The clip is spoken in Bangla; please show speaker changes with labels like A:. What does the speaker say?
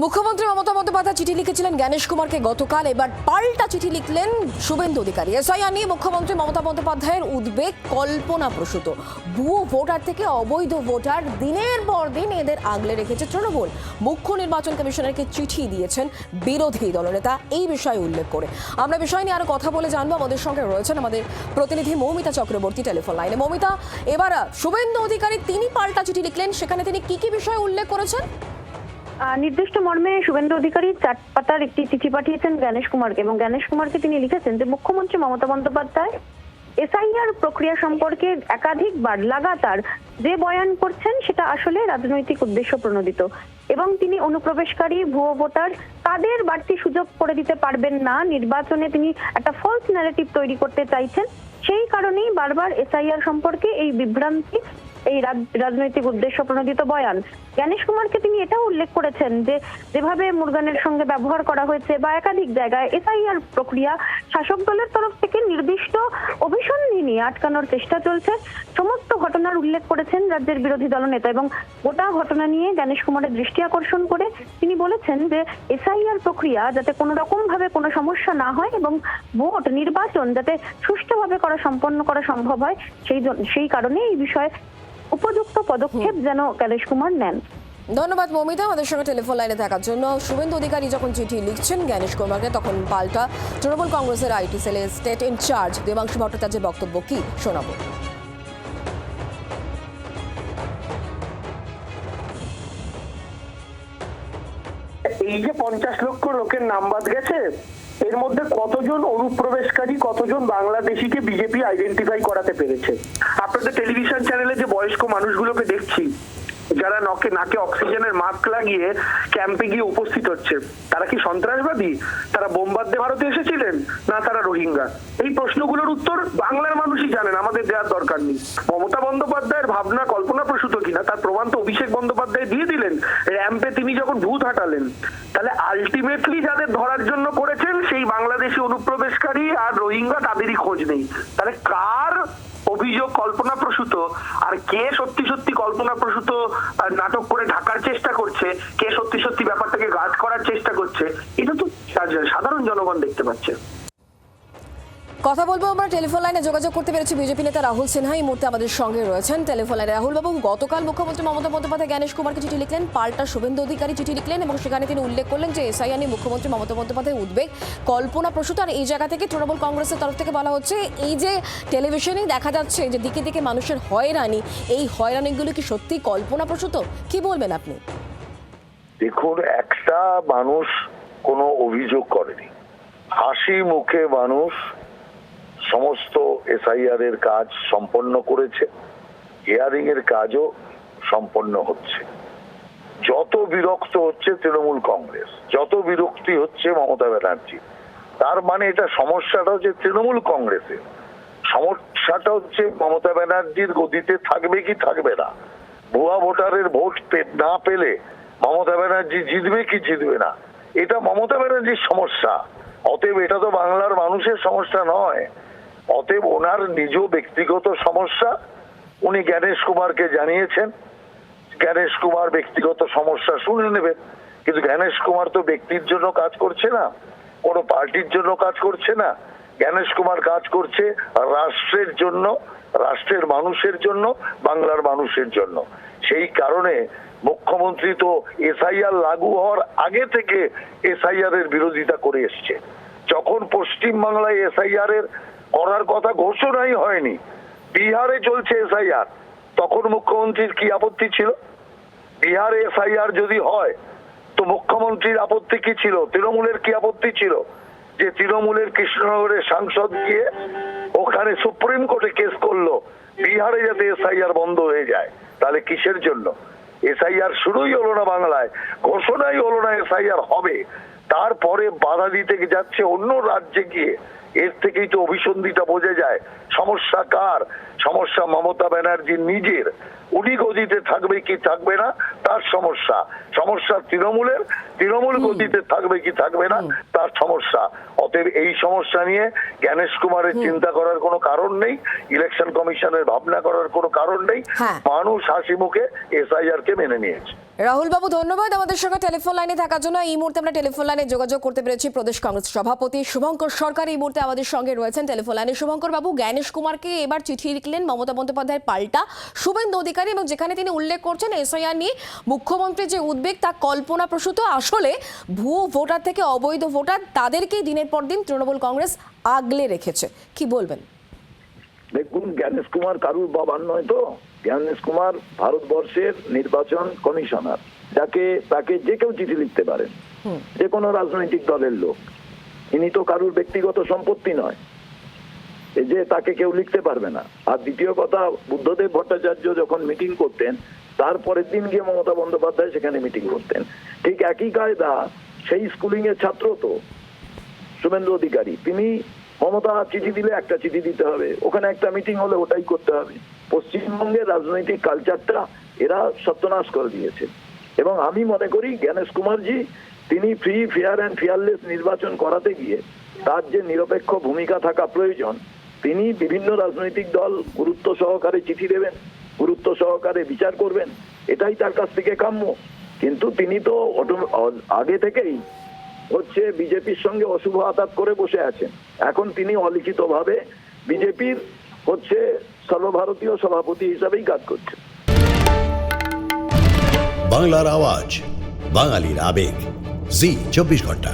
A: মুখ্যমন্ত্রী মমতা বন্দ্যোপাধ্যায় চিঠি লিখেছিলেন জ্ঞানেশ কুমারকে গতকাল, এবার পাল্টা চিঠি লিখলেন শুভেন্দু অধিকারী। এসআইআর নিয়ে মুখ্যমন্ত্রী মমতা বন্দ্যোপাধ্যায়ের উদ্বেগ কল্পনাপ্রসূত। ভুয়ো ভোটার থেকে অবৈধ ভোটার দিনের পর দিন এদের আগলে রেখেছে তৃণমূল। মুখ্য নির্বাচন কমিশনারকে চিঠি দিয়েছেন বিরোধী দলনেতা এই বিষয়ে উল্লেখ করে। আমরা বিষয় নিয়ে আরো কথা বলে জানবো। আমাদের সঙ্গে রয়েছেন আমাদের প্রতিনিধি মৌমিতা চক্রবর্তী টেলিফোন লাইনে। মৌমিতা, এবার শুভেন্দু অধিকারী তিনি পাল্টা চিঠি লিখলেন, সেখানে তিনি কি কি বিষয় উল্লেখ করেছেন?
B: নির্দিষ্ট মর্মে শুভেন্দু অধিকারী 4 পাতার একটি চিঠি পাঠিয়েছেন জ্ঞানেশ কুমারকে, এবং জ্ঞানেশ কুমারকে তিনি লিখেছেন যে মুখ্যমন্ত্রী মমতা বন্দ্যোপাধ্যায় এসআইআর প্রক্রিয়া সম্পর্কে একাধিকবার লাগাতার যে বয়ান করছেন সেটা আসলে রাজনৈতিক উদ্দেশ্য প্রণোদিত, এবং তিনি অনুপ্রবেশকারী ভুয়ো ভোটার তাদের বাড়তি সুযোগ করে দিতে পারবেন না। নির্বাচনে তিনি একটা ফলস ন্যারেটিভ তৈরি করতে চাইছেন, সেই কারণেই বারবার এসআইআর সম্পর্কে এই বিভ্রান্তি, এই রাজনৈতিক উদ্দেশ্য প্রণোদিত বয়ান। জ্ঞানেশ কুমারকে তিনি এটাও উল্লেখ করেছেন যে যেভাবে মুরগানের সঙ্গে ব্যবহার করা হয়েছে বা একাধিক জায়গায় এসআইআর প্রক্রিয়া শাসক দলের তরফ থেকে নির্দিষ্ট অভিসন্ধি নিয়ে আটকানোর চেষ্টা চলছে, সমস্ত ঘটনার উল্লেখ করেছেন রাজ্যের বিরোধী দলনেতা। এবং গোটা ঘটনা নিয়ে জ্ঞানেশ কুমারের দৃষ্টি আকর্ষণ করে তিনি বলেছেন যে এসআইআর প্রক্রিয়া যাতে কোনো রকম ভাবে কোনো সমস্যা না হয় এবং ভোট নির্বাচন যাতে সুষ্ঠুভাবে সম্পন্ন করা সম্ভব হয়, সেই কারণে এই বিষয়ে উপযুক্ত পদক্ষেপ যেন জ্ঞানেশ কুমার নেন।
A: ধন্যবাদ মৌমিতা আমাদের সঙ্গে টেলিফোন লাইনে থাকার জন্য। শুভেন্দু অধিকারী যখন চিঠি লিখছেন জ্ঞানেশ কুমারকে, তখন পাল্টা তৃণমূল কংগ্রেসের আইটি সেলের স্টেট ইনচার্জ দেবাংশু ভট্টাচার্যের বক্তব্য কি শোনাবো।
C: এই যে 50 লক্ষ লোকের নাম বাদ গেছে, এর মধ্যে কতজন অনুপ্রবেশকারী, কতজন বাংলাদেশিকে বিজেপি আইডেন্টিফাই করাতে পেরেছে? আপনাদের টেলিভিশন চ্যানেলে যে বয়স্ক মানুষগুলোকে দেখছি যারা নাকে অক্সিজেনের মাস্ক লাগিয়ে ক্যাম্পে গিয়ে উপস্থিত হচ্ছে, তারা কি সন্ত্রাসবাদী? তারা বোমবাদ দিয়ে ভারতে এসেছিলেন, না তারা রোহিঙ্গা? এই প্রশ্নগুলোর উত্তর বাংলার মানুষই জানেন, আমাদের দেওয়ার দরকার নেই। মমতা বন্দ্যোপাধ্যায়ের ভাবনা কল্পনাপ্রসূত কিনা তার প্রমাণ তো অভিষেক বন্দ্যোপাধ্যায় দিয়ে দিলেন র্যাম্পে তিনি যখন ভূত হাঁটালেন। তাহলে আলটিমেটলি যাদের ধরার জন্য করেছেন সেই বাংলাদেশি অনুপ্রবেশকারী আর রোহিঙ্গা, তাদেরই খোঁজ নেই। তাহলে কার অভিযোগ কল্পনাপ্রসূত আর কে সত্যি সত্যি কল্পনাপ্রসূত নাটক করে ঢাকার চেষ্টা করছে, কে সত্যি সত্যি ব্যাপারটাকে গাঢ় করার চেষ্টা করছে, এটা তো সাধারণ জনগণ দেখতে পাচ্ছে।
A: কথা বলবো আমরা। টেলিফোন লাইনে যোগাযোগ করতে পেরেছি বিজেপি নেতা রাহুল সিনহা এই মুহূর্তে আমাদের সঙ্গে রয়েছেন টেলিফোন লাইনে। রাহুল বাবু, গতকাল মুখ্যমন্ত্রী মমতা বন্দ্যোপাধ্যায় জ্ঞানেশ কুমারকে চিঠি লিখলেন, পাল্টা শুভেন্দু অধিকারী চিঠি লিখলেন, এবং সেখানে তিনি উল্লেখ করলেন যে এসআইআর নিয়ে মুখ্যমন্ত্রী মমতা বন্দ্যোপাধ্যায়ের উদ্বেগ কল্পনাপ্রসূত। আর এই জায়গা থেকে তৃণমূল কংগ্রেসের তরফ থেকে বলা হচ্ছে এই যে টেলিভিশনেই দেখা যাচ্ছে যে দিকে দিকে মানুষের হয়রানি, এই হয়রানিগুলো কি সত্যি কল্পনাপ্রসূত? কি বলবেন আপনি?
D: দেখুন, একটা মানুষ কোনো অভিযোগ করেনি, হাসি মুখে মানুষ সমস্ত এসআইআর এর কাজ সম্পন্ন করেছে, হিয়ারিং এর কাজও সম্পন্ন হচ্ছে। যত বিরক্ত হচ্ছে তৃণমূল কংগ্রেস, যত বিরক্তি হচ্ছে মমতা ব্যানার্জি, তার মানে এটা সমস্যাটা হচ্ছে তৃণমূল কংগ্রেসের, সমস্যাটা হচ্ছে মমতা ব্যানার্জির গদিতে থাকবে কি থাকবে না। ভুয়া ভোটারের ভোট না পেলে মমতা ব্যানার্জি জিতবে কি জিতবে না, এটা মমতা ব্যানার্জির সমস্যা। অতএব এটা তো বাংলার মানুষের সমস্যা নয়। অতএব ওনার নিজ ব্যক্তিগত সমস্যা, উনি জ্ঞানেশ কুমারকে জানিয়েছেন, জ্ঞানেশ কুমার ব্যক্তিগত সমস্যা শুনে নেবেন। কিন্তু জ্ঞানেশ কুমার তো ব্যক্তির জন্য কাজ করছে না, কোনো পার্টির জন্য কাজ করছে না। জ্ঞানেশ কুমার কাজ করছে রাষ্ট্রের জন্য, রাষ্ট্রের মানুষের জন্য, বাংলার মানুষের জন্য। সেই কারণে মুখ্যমন্ত্রী তো এসআইআর লাগু হওয়ার আগে থেকে এসআইআর এর বিরোধিতা করে এসছে। যখন পশ্চিমবাংলায় এসআইআর এর করার কথা ঘোষণাই হয়নি, বিহারে চলছে এসআইআর, তখন মুখ্যমন্ত্রীর কি আপত্তি ছিল? বিহারে এসআইআর যদি হয় তো মুখ্যমন্ত্রীর আপত্তি কি ছিল? তৃণমূলের কি আপত্তি ছিল যে তৃণমূলের কৃষ্ণনগরের সাংসদ গিয়ে ওখানে সুপ্রিম কোর্টে কেস করলো বিহারে যাতে এসআইআর বন্ধ হয়ে যায়? তাহলে কিসের জন্য? এসআইআর শুরুই হলো না বাংলায়, ঘোষণাই হলো না এসআইআর হবে, তারপরে বাধা দিতে যাচ্ছে অন্য রাজ্যে গিয়ে এর থেকেই তো অভিসন্ধিটা বোঝা যায় সমস্যা কার। সমস্যা মমতা ব্যানার্জির নিজের, উনি গদিতে থাকবে কি থাকবে না তার সমস্যা। সমস্যা তৃণমূল গদিতে থাকবে কি থাকবে না তার সমস্যা। অতএব এই সমস্যা নিয়ে জ্ঞানেশ কুমারের চিন্তা করার কোনো কারণ নেই, ইলেকশন কমিশনের ভাবনা করার কোনো কারণ নেই।
A: হ্যাঁ।
D: মানুষ হাসি মুখে এসআইআর কে মেনে নিয়েছে।
A: রাহুল বাবু, ধন্যবাদ আমাদের সঙ্গে টেলিফোন লাইনে থাকার জন্য। এই মুহূর্তে আমরা টেলিফোন লাইনে যোগাযোগ করতে পেরেছি প্রদেশ কংগ্রেস সভাপতি শুভঙ্কর সরকার এই মুহূর্তে আমাদের সঙ্গে রয়েছেন টেলিফোন লাইনে। শুভঙ্কর বাবু, জ্ঞানেশ কুমারকে এবার চিঠি লিখলেন মমতা বন্দ্যোপাধ্যায়ের পাল্টা শুভেন্দু অধিকারী, এবং যেখানে তিনি উল্লেখ করছেন এসআইআর নিয়ে মুখ্যমন্ত্রীর যে উদ্বেগ তা কল্পনাপ্রসূত। আসলে ভুয়ো ভোটার থেকে অবৈধ ভোটার তাদেরকেই দিনের পর দিন তৃণমূল কংগ্রেস আগলে রেখেছে। কি বলবেন?
E: দেখুন, জ্ঞানেশ কুমার কারুর বাবার নয় তো। জ্ঞানেশ কুমার ভারতবর্ষের নির্বাচন কমিশনার, তাকে যে কেউ চিঠি লিখতে পারেন, যে কোনো রাজনৈতিক দলের লোক। ইনি তো কারুর ব্যক্তিগত সম্পত্তি নয় যে তাকে কেউ লিখতে পারবে না। আর দ্বিতীয় কথা, বুদ্ধদেব ভট্টাচার্য যখন মিটিং করতেন তারপরের দিন গিয়ে মমতা বন্দ্যোপাধ্যায় সেখানে মিটিং করতেন। ঠিক একই কায়দা সেই স্কুলিং এর ছাত্র তো শুভেন্দু অধিকারী। তিনি মমতা চিঠি দিলে একটা চিঠি দিতে হবে, ওখানে একটা মিটিং হলে ওটাই করতে হবে। পশ্চিমবঙ্গের রাজনৈতিক কালচারটা এরা সত্যানাশ করে দিয়েছে। এবং আমি মনে করি জ্ঞানেশ কুমারজি তিনি ফ্রি, ফেয়ার অ্যান্ড ফেয়ারলেস নির্বাচন করাতে গিয়ে তার যে নিরপেক্ষ ভূমিকা থাকা প্রয়োজন, তিনি বিভিন্ন রাজনৈতিক দল গুরুত্ব সহকারে চিঠি দেবেন, গুরুত্ব সহকারে বিচার করবেন, এটাই তার কাছ থেকে কাম্য। কিন্তু তিনি তো আগে থেকেই বিজেপির সঙ্গে অশুভ আতাত করে বসে আছেন। এখন তিনি অলিখিতভাবে বিজেপির সর্বভারতীয় সভাপতি হিসাবেই কাজ করছেন।
F: বাংলার আওয়াজ, বাঙালির আবেগ, জি 24 ঘন্টা।